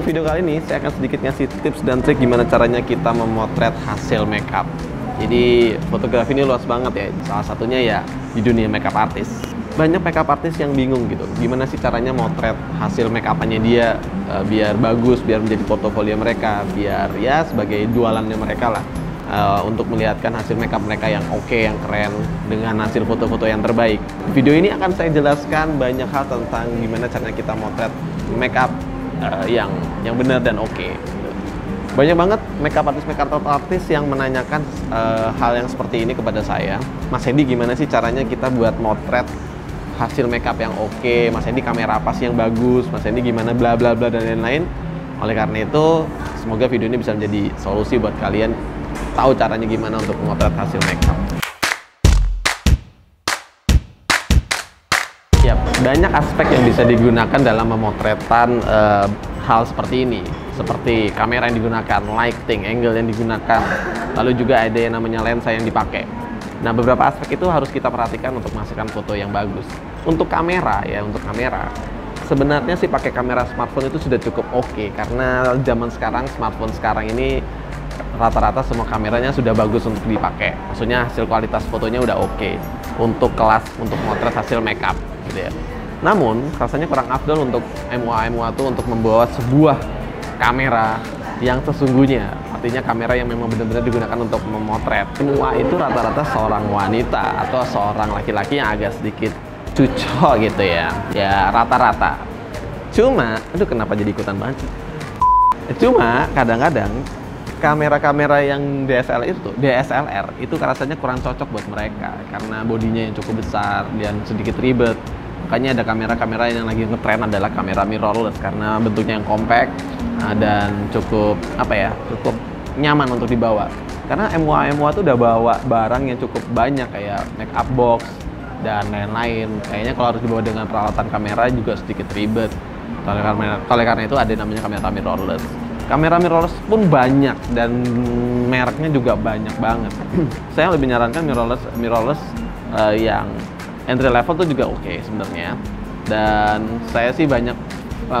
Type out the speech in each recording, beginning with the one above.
video kali ini saya akan sedikit ngasih tips dan trik gimana caranya kita memotret hasil makeup. Jadi fotografi ini luas banget ya. Salah satunya ya di dunia makeup artist. Banyak makeup artist yang bingung gitu. Gimana sih caranya motret hasil makeupannya dia biar bagus, biar menjadi portofolio mereka, biar ya sebagai jualannya mereka lah. Untuk melihatkan hasil makeup mereka yang oke, yang keren dengan hasil foto-foto yang terbaik. Video ini akan saya jelaskan banyak hal tentang gimana caranya kita motret makeup yang benar dan oke. Banyak banget makeup artis yang menanyakan hal yang seperti ini kepada saya. Mas Hendy, gimana sih caranya kita buat motret hasil makeup yang oke? Mas Hendy, kamera apa sih yang bagus? Mas Hendy, gimana bla bla bla dan lain-lain. Oleh karena itu, semoga video ini bisa menjadi solusi buat kalian tahu caranya gimana untuk memotret hasil makeup. Yap, banyak aspek yang bisa digunakan dalam memotretan hal seperti ini. Seperti kamera yang digunakan, lighting, angle yang digunakan, lalu juga ada yang namanya lensa yang dipakai. Nah, beberapa aspek itu harus kita perhatikan untuk menghasilkan foto yang bagus. Untuk kamera ya, sebenarnya sih pakai kamera smartphone itu sudah cukup oke, karena zaman sekarang, smartphone sekarang ini rata-rata semua kameranya sudah bagus untuk dipakai. Maksudnya hasil kualitas fotonya udah oke untuk kelas, untuk motret hasil makeup gitu ya. Namun rasanya kurang afdol untuk MUA tuh untuk membawa sebuah kamera yang sesungguhnya, artinya kamera yang memang benar-benar digunakan untuk memotret. MUA itu rata-rata seorang wanita atau seorang laki-laki yang agak sedikit cucok gitu ya, ya rata-rata. Cuma, aduh kenapa jadi ikutan banget sih? Cuma kadang-kadang kamera-kamera yang DSLR itu rasanya kurang cocok buat mereka karena bodinya yang cukup besar dan sedikit ribet. Makanya ada kamera-kamera yang lagi ngetren adalah kamera mirrorless karena bentuknya yang compact dan cukup cukup nyaman untuk dibawa. Karena MUA tuh udah bawa barang yang cukup banyak kayak makeup box dan lain-lain. Kayaknya kalau harus dibawa dengan peralatan kamera juga sedikit ribet. Oleh karena itu ada namanya kamera mirrorless. Kamera mirrorless pun banyak dan mereknya juga banyak banget. Saya lebih nyarankan mirrorless yang entry level tuh juga oke sebenarnya. Dan saya sih banyak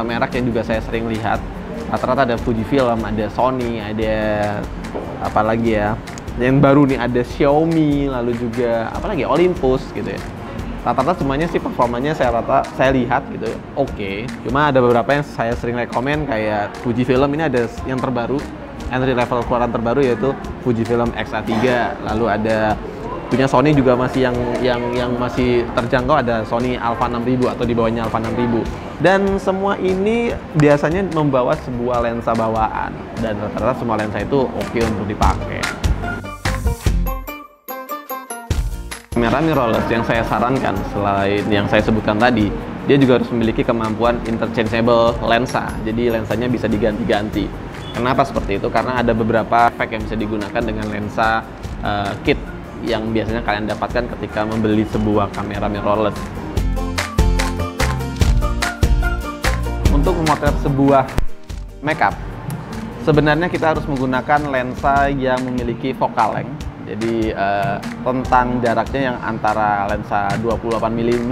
merek yang juga saya sering lihat. Rata-rata ada Fujifilm, ada Sony, ada apa lagi ya? Yang baru nih ada Xiaomi, lalu juga apa lagi? Olympus gitu ya. Rata-rata semuanya sih performanya saya lihat gitu oke. Cuma ada beberapa yang saya sering rekomen kayak Fujifilm ini ada yang terbaru, entry level keluaran terbaru yaitu Fujifilm X-A3. Lalu ada punya Sony juga masih yang masih terjangkau, ada Sony Alpha 6000 atau di bawahnya Alpha 6000. Dan semua ini biasanya membawa sebuah lensa bawaan dan rata-rata semua lensa itu oke untuk dipakai. Kamera mirrorless yang saya sarankan selain yang saya sebutkan tadi, dia juga harus memiliki kemampuan interchangeable lensa. Jadi lensanya bisa diganti-ganti. Kenapa seperti itu? Karena ada beberapa efek yang bisa digunakan dengan lensa kit yang biasanya kalian dapatkan ketika membeli sebuah kamera mirrorless. Untuk memotret sebuah makeup, sebenarnya kita harus menggunakan lensa yang memiliki focal length. Jadi tentang jaraknya yang antara lensa 28 mm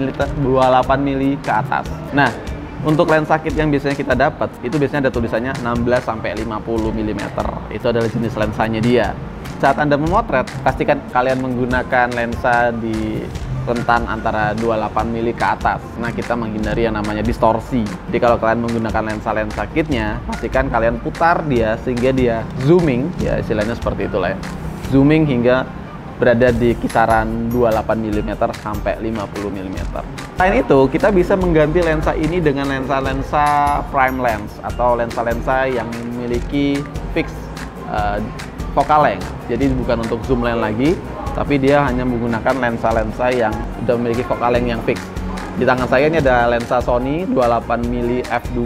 ke atas. Nah, untuk lensa kit yang biasanya kita dapat, itu biasanya ada tulisannya 16 sampai 50 mm. Itu adalah jenis lensanya dia. Saat Anda memotret, pastikan kalian menggunakan lensa di rentang antara 28 mm ke atas. Nah, kita menghindari yang namanya distorsi. Jadi kalau kalian menggunakan lensa kitnya, pastikan kalian putar dia sehingga dia zooming, ya istilahnya seperti itulah ya. Zooming hingga berada di kisaran 28 mm sampai 50 mm. Selain itu, kita bisa mengganti lensa ini dengan lensa-lensa prime lens atau lensa-lensa yang memiliki fixed focal length. Jadi bukan untuk zoom lens lagi, tapi dia hanya menggunakan lensa-lensa yang sudah memiliki focal length yang fix. Di tangan saya ini ada lensa Sony 28 mm f2.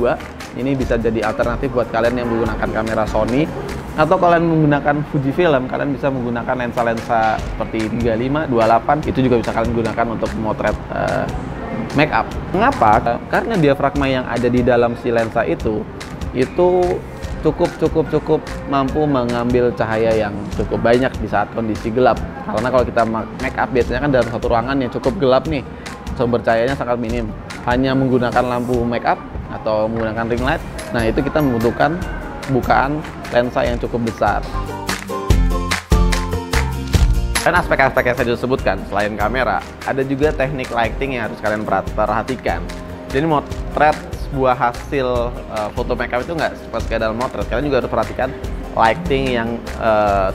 Ini bisa jadi alternatif buat kalian yang menggunakan kamera Sony. Atau kalian menggunakan Fujifilm, kalian bisa menggunakan lensa-lensa seperti 35, 28. Itu juga bisa kalian gunakan untuk memotret makeup. Mengapa? Karena diafragma yang ada di dalam si lensa itu cukup mampu mengambil cahaya yang cukup banyak di saat kondisi gelap. Karena kalau kita makeup biasanya kan dalam satu ruangan yang cukup gelap nih, sumber cahayanya sangat minim. hanya menggunakan lampu make up atau menggunakan ring light, nah itu kita membutuhkan bukaan lensa yang cukup besar. Dan aspek-aspek yang saya sudah sebutkan, selain kamera, ada juga teknik lighting yang harus kalian perhatikan. Jadi motret sebuah hasil foto makeup itu nggak sekedar motret, kalian juga harus perhatikan lighting yang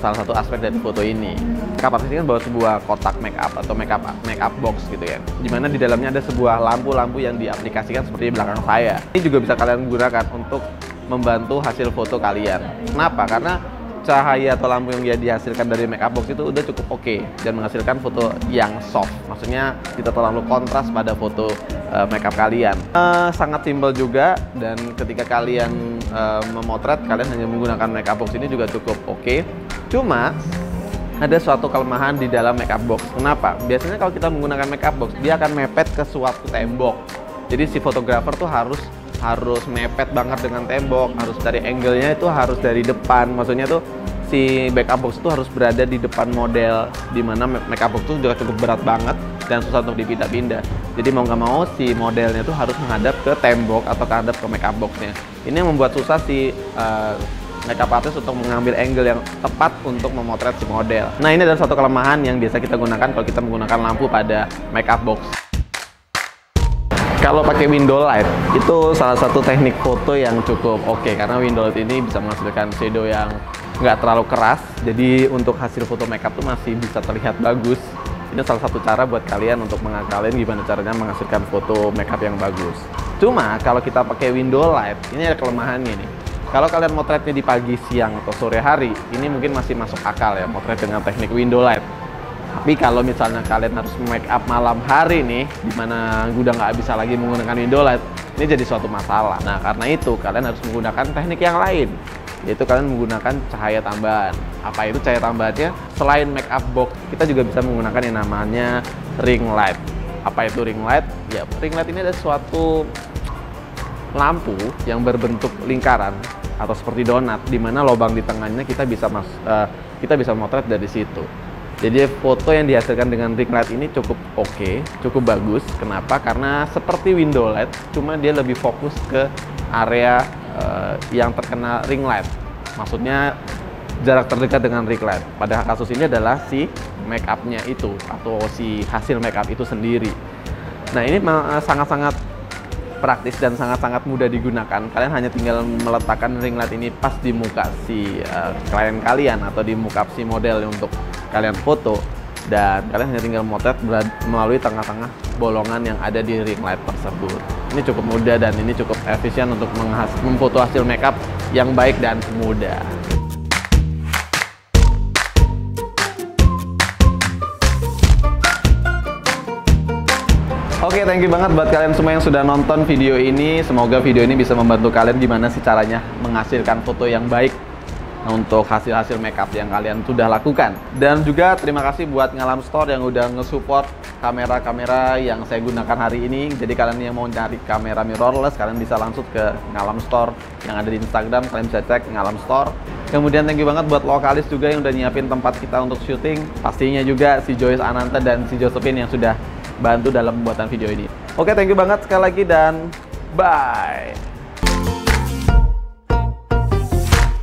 salah satu aspek dari foto ini. Kapasitasnya bawa sebuah kotak makeup atau makeup box gitu ya, dimana di dalamnya ada sebuah lampu-lampu yang diaplikasikan seperti di belakang saya. Ini juga bisa kalian gunakan untuk membantu hasil foto kalian. Kenapa? Karena cahaya atau lampu yang dihasilkan dari makeup box itu udah cukup oke dan menghasilkan foto yang soft. Maksudnya tidak terlalu kontras pada foto makeup kalian. Sangat simpel juga, dan ketika kalian memotret, kalian hanya menggunakan makeup box ini juga cukup oke. Cuma ada suatu kelemahan di dalam makeup box. Kenapa? Biasanya kalau kita menggunakan makeup box, dia akan mepet ke suatu tembok. Jadi si fotografer tuh harus mepet banget dengan tembok, harus dari angle-nya itu harus dari depan. Maksudnya tuh si backup box itu harus berada di depan model, dimana makeup box itu juga cukup berat banget dan susah untuk dipindah-pindah. Jadi mau nggak mau si modelnya tuh harus menghadap ke tembok atau menghadap ke makeup box-nya. Ini yang membuat susah si makeup artist untuk mengambil angle yang tepat untuk memotret si model. Nah, ini adalah satu kelemahan yang biasa kita gunakan kalau kita menggunakan lampu pada makeup box. Kalau pakai window light, itu salah satu teknik foto yang cukup oke, karena window light ini bisa menghasilkan shadow yang nggak terlalu keras, jadi untuk hasil foto makeup tuh masih bisa terlihat bagus. Ini salah satu cara buat kalian untuk mengakalin gimana caranya menghasilkan foto makeup yang bagus. Cuma kalau kita pakai window light, ini ada kelemahannya nih. Kalau kalian motretnya di pagi, siang, atau sore hari, ini mungkin masih masuk akal ya, motret dengan teknik window light. Tapi kalau misalnya kalian harus make up malam hari nih, dimana udah nggak bisa lagi menggunakan window light, ini jadi suatu masalah. Nah, karena itu kalian harus menggunakan teknik yang lain, yaitu kalian menggunakan cahaya tambahan. Apa itu cahaya tambahannya? Selain make up box, kita juga bisa menggunakan yang namanya ring light. Apa itu ring light? Ya, ring light ini adalah suatu lampu yang berbentuk lingkaran atau seperti donat, dimana lubang di tengahnya kita bisa motret dari situ. Jadi foto yang dihasilkan dengan ring light ini cukup oke, cukup bagus. Kenapa? Karena seperti window light, cuma dia lebih fokus ke area yang terkena ring light. Maksudnya jarak terdekat dengan ring light. Pada kasus ini adalah si make up-nya itu atau si hasil make up itu sendiri. Nah, ini sangat-sangat praktis dan sangat-sangat mudah digunakan. Kalian hanya tinggal meletakkan ring light ini pas di muka si klien kalian atau di muka si model untuk kalian foto, dan kalian hanya tinggal motret melalui tengah-tengah bolongan yang ada di ring light tersebut. Ini cukup mudah dan ini cukup efisien untuk memfoto hasil makeup yang baik dan mudah. Oke, thank you banget buat kalian semua yang sudah nonton video ini. Semoga video ini bisa membantu kalian gimana sih caranya menghasilkan foto yang baik untuk hasil-hasil makeup yang kalian sudah lakukan. Dan juga terima kasih buat Ngalam Store yang udah nge-support kamera-kamera yang saya gunakan hari ini. Jadi kalian yang mau cari kamera mirrorless, kalian bisa langsung ke Ngalam Store yang ada di Instagram. Kalian bisa cek Ngalam Store. Kemudian thank you banget buat Lokalis juga yang udah nyiapin tempat kita untuk syuting. Pastinya juga si Joyce Ananta dan si Josephine yang sudah bantu dalam pembuatan video ini. Oke, thank you banget sekali lagi dan bye!